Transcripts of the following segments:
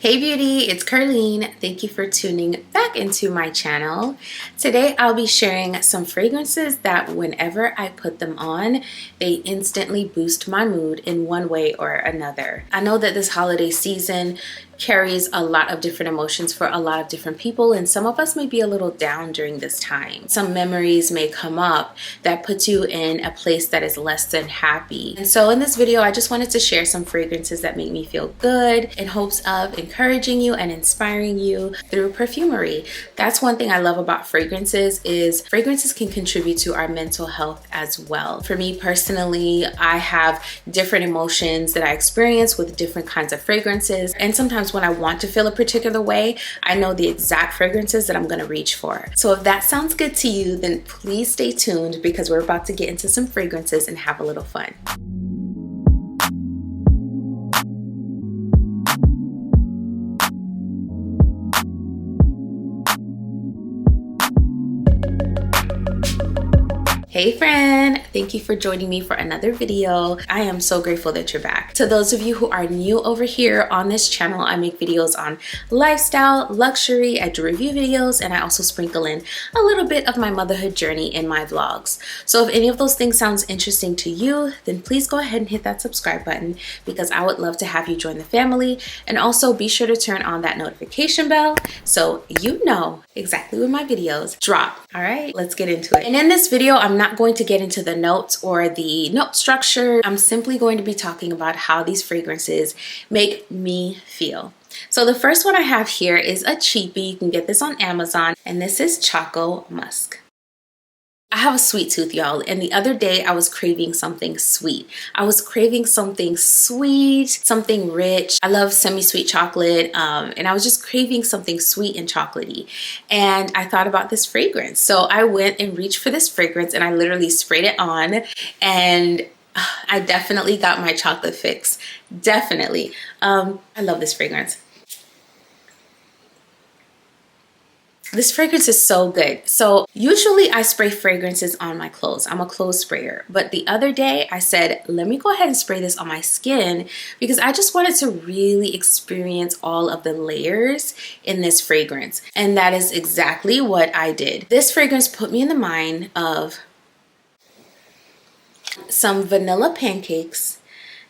Hey beauty, it's Ker-leen. Thank you for tuning back into my channel. Today I'll be sharing some fragrances that whenever I put them on, they instantly boost my mood in one way or another. I know that this holiday season carries a lot of different emotions for a lot of different people, and some of us may be a little down during this time. Some memories may come up that put you in a place that is less than happy. And so in this video, I just wanted to share some fragrances that make me feel good in hopes of encouraging you and inspiring you through perfumery. That's one thing I love about fragrances is fragrances can contribute to our mental health as well. For me personally, I have different emotions that I experience with different kinds of fragrances, and sometimes when I want to feel a particular way, I know the exact fragrances that I'm going to reach for. So if that sounds good to you, then please stay tuned because we're about to get into some fragrances and have a little fun. Hey friend, thank you for joining me for another video. I am so grateful that you're back. To those of you who are new over here on this channel, I make videos on lifestyle, luxury, I do review videos, and I also sprinkle in a little bit of my motherhood journey in my vlogs. So if any of those things sounds interesting to you, then please go ahead and hit that subscribe button because I would love to have you join the family. And also be sure to turn on that notification bell so you know exactly when my videos drop. All right, let's get into it. And in this video, I'm not going to get into the notes or the note structure. I'm simply going to be talking about how these fragrances make me feel. So the first one I have here is a cheapie. You can get this on Amazon, and this is Choco Musk. I have a sweet tooth, y'all, and the other day I was craving something sweet. I was craving something sweet, something rich. I love semi-sweet chocolate, and I was just craving something sweet and chocolatey. And I thought about this fragrance. So I went and reached for this fragrance, and I literally sprayed it on, and I definitely got my chocolate fix. Definitely. I love this fragrance. This fragrance is so good. So usually I spray fragrances on my clothes. I'm a clothes sprayer. But the other day I said, let me go ahead and spray this on my skin because I just wanted to really experience all of the layers in this fragrance. And that is exactly what I did. This fragrance put me in the mind of some vanilla pancakes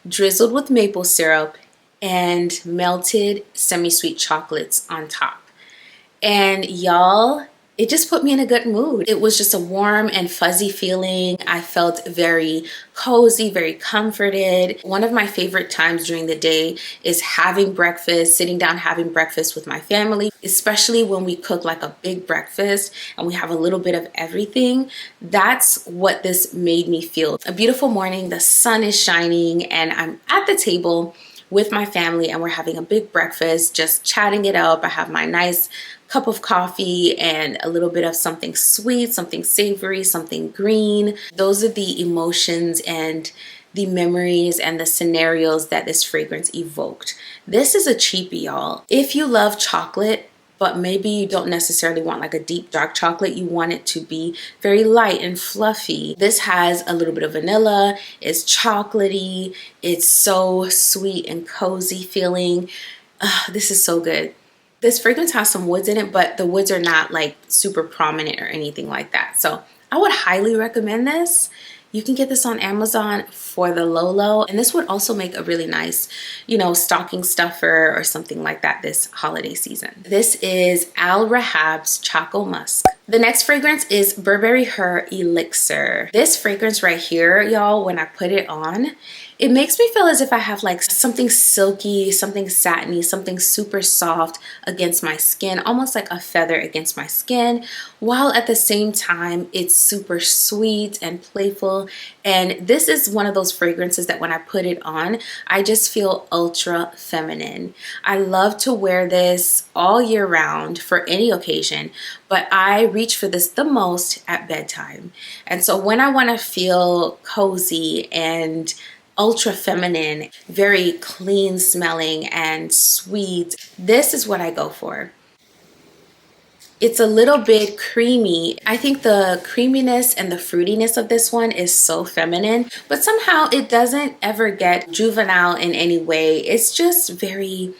drizzled with maple syrup and melted semi-sweet chocolates on top. And y'all, it just put me in a good mood. It was just a warm and fuzzy feeling. I felt very cozy, very comforted. One of my favorite times during the day is having breakfast, sitting down having breakfast with my family, especially when we cook like a big breakfast and we have a little bit of everything. That's what this made me feel. A beautiful morning, the sun is shining, and I'm at the table with my family and we're having a big breakfast, just chatting it up. I have my nice cup of coffee and a little bit of something sweet, something savory, something green. Those are the emotions and the memories and the scenarios that this fragrance evoked. This is a cheapie, y'all. If you love chocolate, but maybe you don't necessarily want like a deep dark chocolate, you want it to be very light and fluffy. This has a little bit of vanilla, it's chocolatey, it's so sweet and cozy feeling. This is so good. This fragrance has some woods in it, but the woods are not like super prominent or anything like that. So I would highly recommend this. You can get this on Amazon for the low, and this would also make a really nice, stocking stuffer or something like that this holiday season. This is Al Rahab's Choco Musk. The next fragrance is Burberry Her Elixir. This fragrance right here, y'all, when I put it on, it makes me feel as if I have like something silky, something satiny, something super soft against my skin, almost like a feather against my skin, while at the same time it's super sweet and playful. And this is one of those fragrances that when I put it on, I just feel ultra feminine. I love to wear this all year round for any occasion, but I reach for this the most at bedtime. And so when I want to feel cozy and ultra feminine, very clean smelling and sweet, this is what I go for. It's a little bit creamy. I think the creaminess and the fruitiness of this one is so feminine, but somehow it doesn't ever get juvenile in any way. It's just very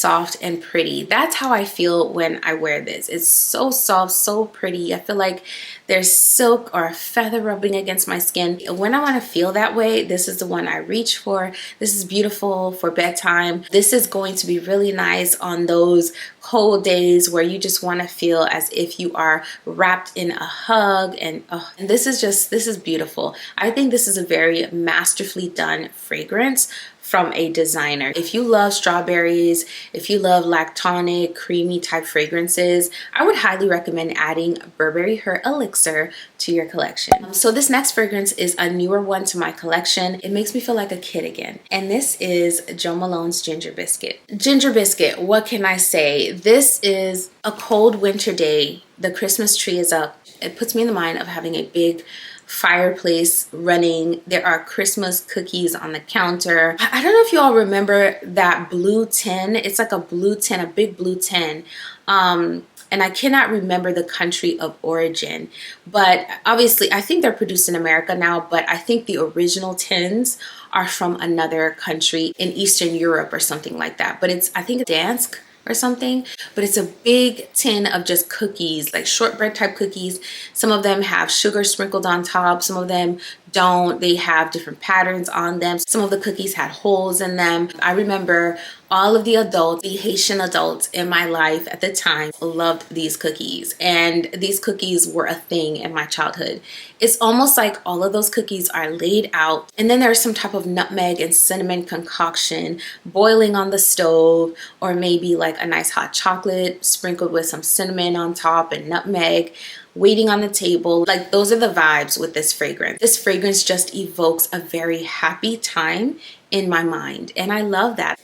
soft and pretty. That's how I feel when I wear this. It's so soft, so pretty. I feel like there's silk or a feather rubbing against my skin. When I want to feel that way, this is the one I reach for. This is beautiful for bedtime. This is going to be really nice on those cold days where you just want to feel as if you are wrapped in a hug. And this is beautiful. I think this is a very masterfully done fragrance from a designer. If you love strawberries, if you love lactonic, creamy type fragrances, I would highly recommend adding Burberry Her Elixir to your collection. So this next fragrance is a newer one to my collection. It makes me feel like a kid again. And this is Jo Malone's Ginger Biscuit. Ginger Biscuit, what can I say? This is a cold winter day. The Christmas tree is up. It puts me in the mind of having a big fireplace running. There are Christmas cookies on the counter. I don't know if you all remember that blue tin. It's like a blue tin, a big blue tin. And I cannot remember the country of origin, but obviously I think they're produced in America now, but I think the original tins are from another country in Eastern Europe or something like that. But I think it's Dansk or something, but it's a big tin of just cookies, like shortbread type cookies. Some of them have sugar sprinkled on top, some of them don't. They have different patterns on them. Some of the cookies had holes in them. I remember all of the adults, the Haitian adults in my life at the time, loved these cookies, and these cookies were a thing in my childhood. It's almost like all of those cookies are laid out, and then there's some type of nutmeg and cinnamon concoction boiling on the stove, or maybe like a nice hot chocolate sprinkled with some cinnamon on top and nutmeg waiting on the table. Like, those are the vibes with this fragrance. This fragrance just evokes a very happy time in my mind, and I love that.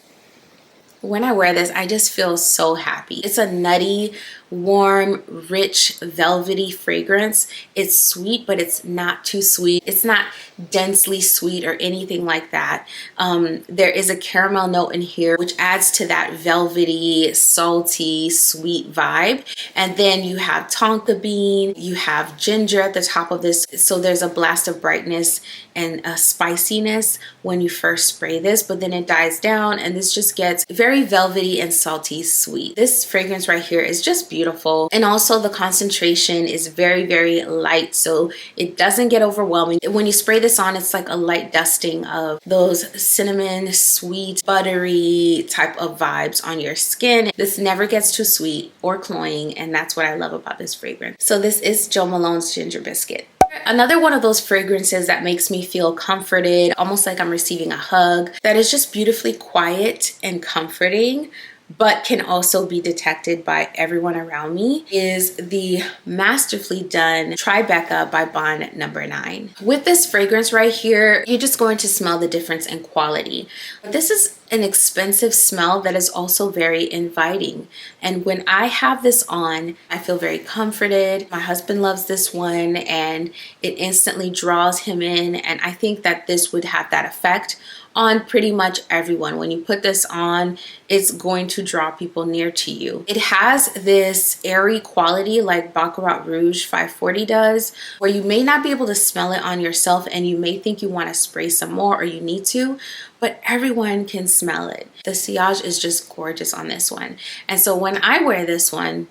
When I wear this, I just feel so happy. It's a nutty, warm, rich, velvety fragrance. It's sweet, but it's not too sweet. It's not densely sweet or anything like that. There is a caramel note in here, which adds to that velvety, salty, sweet vibe. And then you have tonka bean, you have ginger at the top of this. So there's a blast of brightness and a spiciness when you first spray this, but then it dies down and this just gets very velvety and salty sweet. This fragrance right here is just beautiful. And also the concentration is very, very light, so it doesn't get overwhelming. When you spray this on, it's like a light dusting of those cinnamon, sweet, buttery type of vibes on your skin. This never gets too sweet or cloying, and that's what I love about this fragrance. So this is Jo Malone's Ginger Biscuit. Another one of those fragrances that makes me feel comforted, almost like I'm receiving a hug, that is just beautifully quiet and comforting, but can also be detected by everyone around me, is the masterfully done Tribeca by Bond No. 9. With this fragrance right here, you're just going to smell the difference in quality. This is an expensive smell that is also very inviting. And when I have this on, I feel very comforted. My husband loves this one and it instantly draws him in. And I think that this would have that effect on pretty much everyone. When you put this on, it's going to draw people near to you. It has this airy quality like Baccarat Rouge 540 does, where you may not be able to smell it on yourself and you may think you want to spray some more or you need to, but everyone can smell it. The sillage is just gorgeous on this one. And so when I wear this one,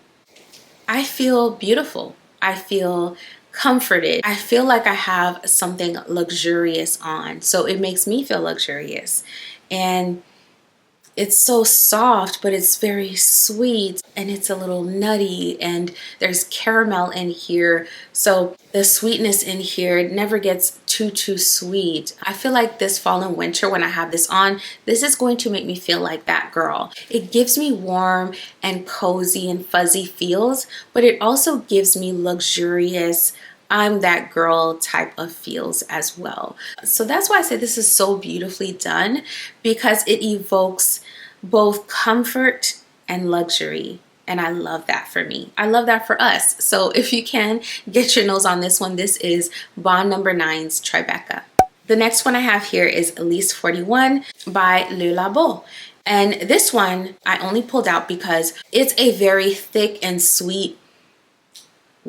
I feel beautiful. I feel comforted. I feel like I have something luxurious on. So it makes me feel luxurious. And it's so soft, but it's very sweet and it's a little nutty and there's caramel in here. So the sweetness in here never gets too sweet. I feel like this fall and winter when I have this on, this is going to make me feel like that girl. It gives me warm and cozy and fuzzy feels, but it also gives me luxurious, I'm that girl type of feels as well. So that's why I say this is so beautifully done, because it evokes both comfort and luxury. And I love that for me. I love that for us. So if you can, get your nose on this one. This is Bond No. 9's Tribeca. The next one I have here is Elise 41 by Le Labo. And this one I only pulled out because it's a very thick and sweet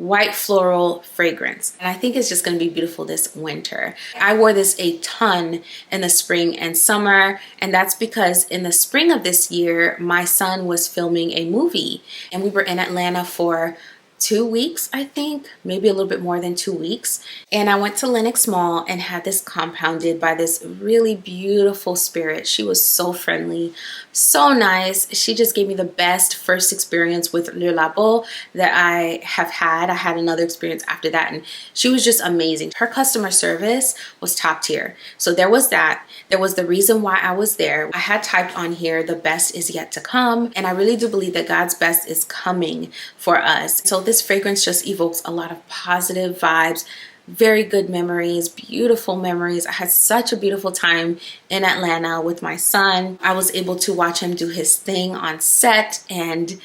white floral fragrance. And I think it's just going to be beautiful this winter. I wore this a ton in the spring and summer, and that's because in the spring of this year, my son was filming a movie and we were in Atlanta for 2 weeks, I think, maybe a little bit more than 2 weeks. And I went to Lenox Mall and had this compounded by this really beautiful spirit. She was so friendly, so nice. She just gave me the best first experience with Le Labo that I have had. I had another experience after that, and she was just amazing. Her customer service was top tier. So there was that. There was the reason why I was there. I had typed on here, the best is yet to come. And I really do believe that God's best is coming for us. So this fragrance just evokes a lot of positive vibes, very good memories, beautiful memories. I had such a beautiful time in Atlanta with my son. I was able to watch him do his thing on set, and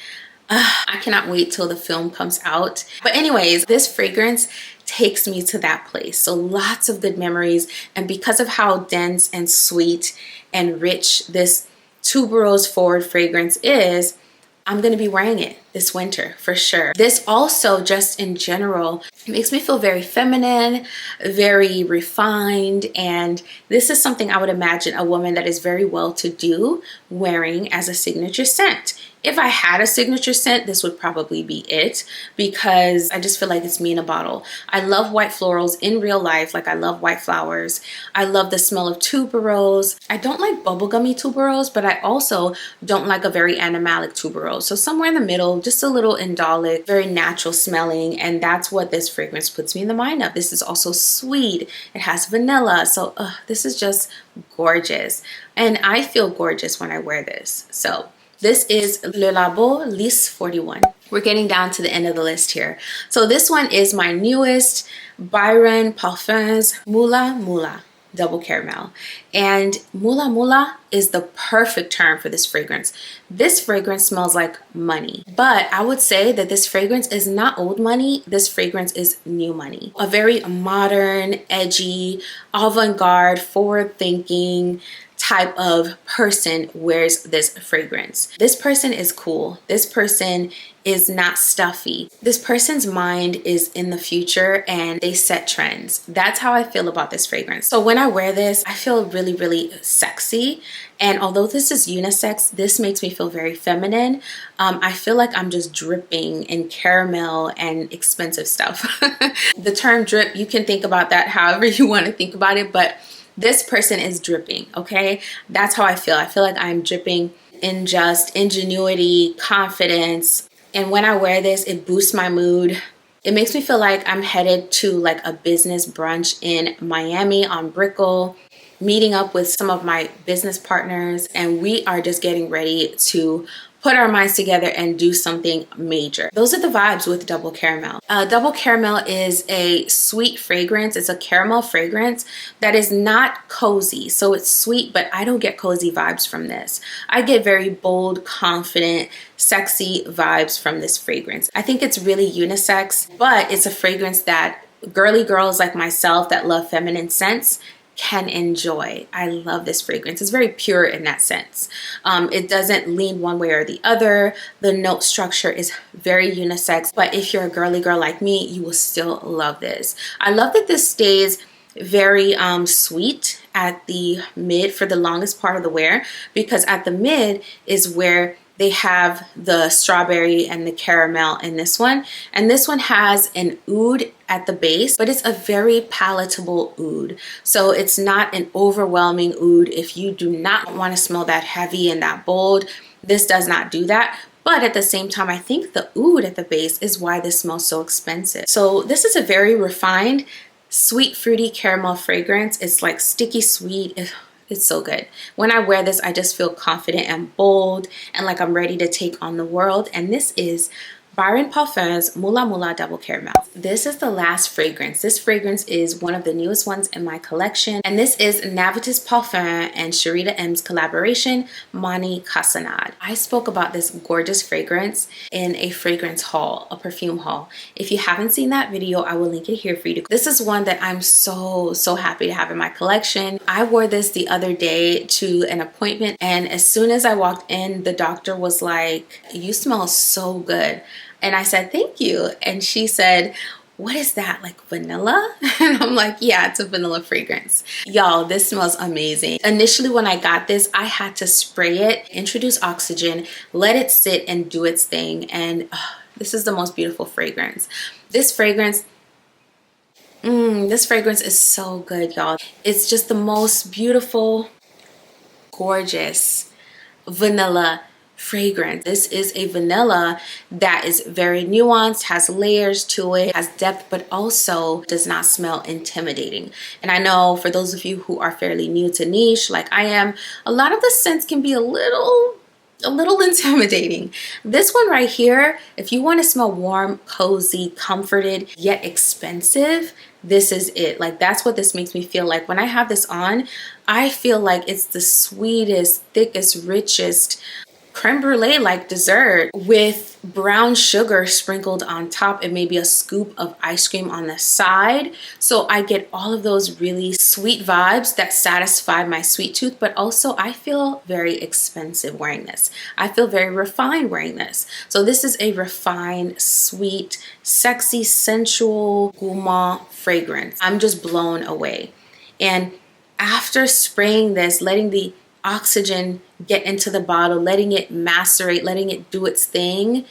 I cannot wait till the film comes out. But anyways, this fragrance takes me to that place. So lots of good memories. And because of how dense and sweet and rich this tuberose forward fragrance is, I'm going to be wearing it this winter for sure. This also, just in general, makes me feel very feminine, very refined. And this is something I would imagine a woman that is very well to do wearing as a signature scent. If I had a signature scent, this would probably be it, because I just feel like it's me in a bottle. I love white florals in real life. Like, I love white flowers. I love the smell of tuberose. I don't like bubblegummy tuberose, but I also don't like a very animalic tuberose. So somewhere in the middle, just a little indolic, very natural smelling. And that's what this fragrance puts me in the mind of. This is also sweet. It has vanilla. So this is just gorgeous. And I feel gorgeous when I wear this. So this is Le Labo Lys 41. We're getting down to the end of the list here. So this one is my newest Byron PERFUMES Moola Double Caramel. And Moola is the perfect term for this fragrance. This fragrance smells like money. But I would say that this fragrance is not old money. This fragrance is new money. A very modern, edgy, avant-garde, forward-thinking type of person wears this fragrance. This person is cool. This person is not stuffy. This person's mind is in the future and they set trends. That's how I feel about this fragrance. So when I wear this, I feel really, really sexy. And although this is unisex, this makes me feel very feminine. I feel like I'm just dripping in caramel and expensive stuff. The term drip, you can think about that however you want to think about it, but this person is dripping, okay? That's how I feel. I feel like I'm dripping in just ingenuity, confidence. And when I wear this, it boosts my mood. It makes me feel like I'm headed to like a business brunch in Miami on Brickell, meeting up with some of my business partners, and we are just getting ready to put our minds together and do something major. Those are the vibes with Double Caramel. Double Caramel is a sweet fragrance. It's a caramel fragrance that is not cozy. So it's sweet, but I don't get cozy vibes from this. I get very bold, confident, sexy vibes from this fragrance. I think it's really unisex, but it's a fragrance that girly girls like myself that love feminine scents can enjoy. I love this fragrance. It's very pure in that sense. It doesn't lean one way or the other. The note structure is very unisex, but if you're a girly girl like me, you will still love this. I love that this stays very sweet at the mid for the longest part of the wear, because at the mid is where they have the strawberry and the caramel in this one. And this one has an oud at the base, but it's a very palatable oud. So it's not an overwhelming oud. If you do not want to smell that heavy and that bold, this does not do that. But at the same time, I think the oud at the base is why this smells so expensive. So this is a very refined, sweet, fruity caramel fragrance. It's like sticky sweet. It's so good. When I wear this, I just feel confident and bold and like I'm ready to take on the world. And this is Byron PERFUMES Moola Double Caramel. This is the last fragrance. This fragrance is one of the newest ones in my collection. And this is Navitus Parfum and Sharita M's collaboration, Mani Casanade. I spoke about this gorgeous fragrance in a fragrance haul, a perfume haul. If you haven't seen that video, I will link it here for you. This is one that I'm so happy to have in my collection. I wore this the other day to an appointment, and as soon as I walked in, the doctor was like, "You smell so good." And I said, thank you. And she said, what is that, like vanilla? And I'm like, yeah, it's a vanilla fragrance. Y'all, this smells amazing. Initially, when I got this, I had to spray it, introduce oxygen, let it sit and do its thing. And this is the most beautiful fragrance. This fragrance is so good, y'all. It's just the most beautiful, gorgeous vanilla fragrance. This is a vanilla that is very nuanced, has layers to it, has depth, but also does not smell intimidating. And I know for those of you who are fairly new to niche like I am, a lot of the scents can be a little intimidating. This one right here, if you want to smell warm, cozy, comforted, yet expensive, this is it. Like, that's what this makes me feel like. When I have this on, I feel like it's the sweetest, thickest, richest creme brulee like dessert with brown sugar sprinkled on top and maybe a scoop of ice cream on the side. So I get all of those really sweet vibes that satisfy my sweet tooth, but also I feel very expensive wearing this. I feel very refined wearing this. So this is a refined, sweet, sexy, sensual, gourmand fragrance. I'm just blown away. And after spraying this, letting the oxygen get into the bottle, letting it macerate, letting it do its thing,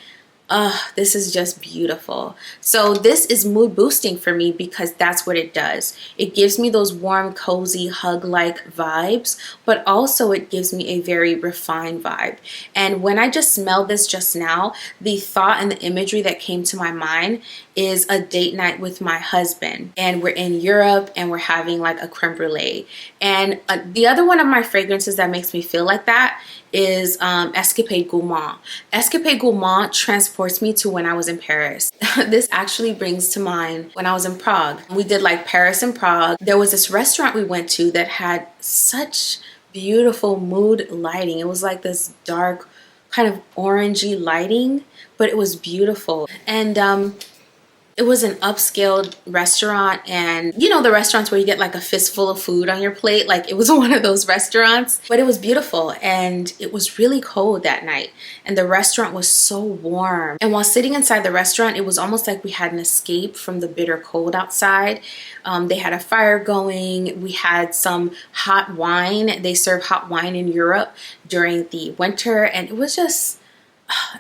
this is just beautiful. So this is mood boosting for me because that's what it does. It gives me those warm, cozy, hug-like vibes, but also it gives me a very refined vibe. And when I just smelled this just now, the thought and the imagery that came to my mind is a date night with my husband, and we're in Europe and we're having like a creme brulee. And the other one of my fragrances that makes me feel like that is Escapade Gourmand. Escapade Gourmand transports me to when I was in Paris. This actually brings to mind when I was in Prague. We did like Paris and Prague. There was this restaurant we went to that had such beautiful mood lighting. It was like this dark kind of orangey lighting, but it was beautiful. And it was an upscale restaurant, and you know the restaurants where you get like a fistful of food on your plate, like it was one of those restaurants. But it was beautiful, and it was really cold that night, and the restaurant was so warm. And while sitting inside the restaurant, it was almost like we had an escape from the bitter cold outside. They had a fire going. We had some hot wine. They serve hot wine in Europe during the winter, and it was just,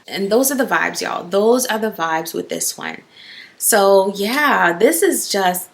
and those are the vibes, y'all. Those are the vibes with this one. So yeah, this is just,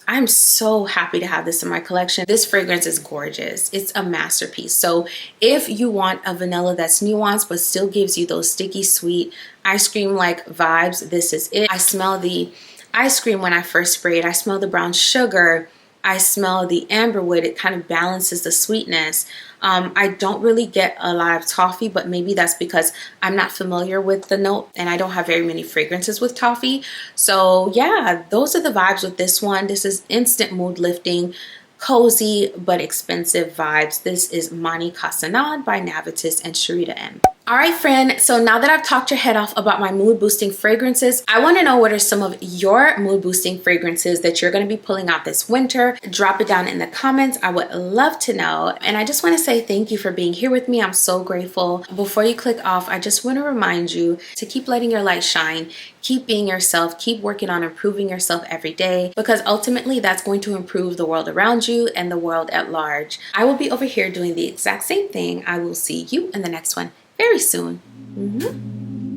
I'm so happy to have this in my collection. This fragrance is gorgeous. It's a masterpiece. So if you want a vanilla that's nuanced but still gives you those sticky, sweet, ice cream-like vibes, this is it. I smell the ice cream when I first spray it. I smell the brown sugar. I smell the amberwood. It kind of balances the sweetness. I don't really get a lot of toffee, but maybe that's because I'm not familiar with the note and I don't have very many fragrances with toffee. So yeah, those are the vibes with this one. This is instant mood lifting, cozy but expensive vibes. This is Mani Casanad by Navitus and Sharita M. All right, friend, so now that I've talked your head off about my mood boosting fragrances, I want to know what are some of your mood boosting fragrances that you're going to be pulling out this winter. Drop it down in the comments. I would love to know. And I just want to say thank you for being here with me. I'm so grateful. Before you click off, I just want to remind you to keep letting your light shine. Keep being yourself. Keep working on improving yourself every day, because ultimately that's going to improve the world around you and the world at large. I will be over here doing the exact same thing. I will see you in the next one very soon.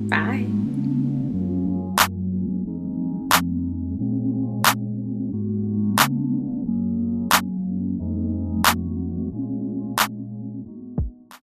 Bye.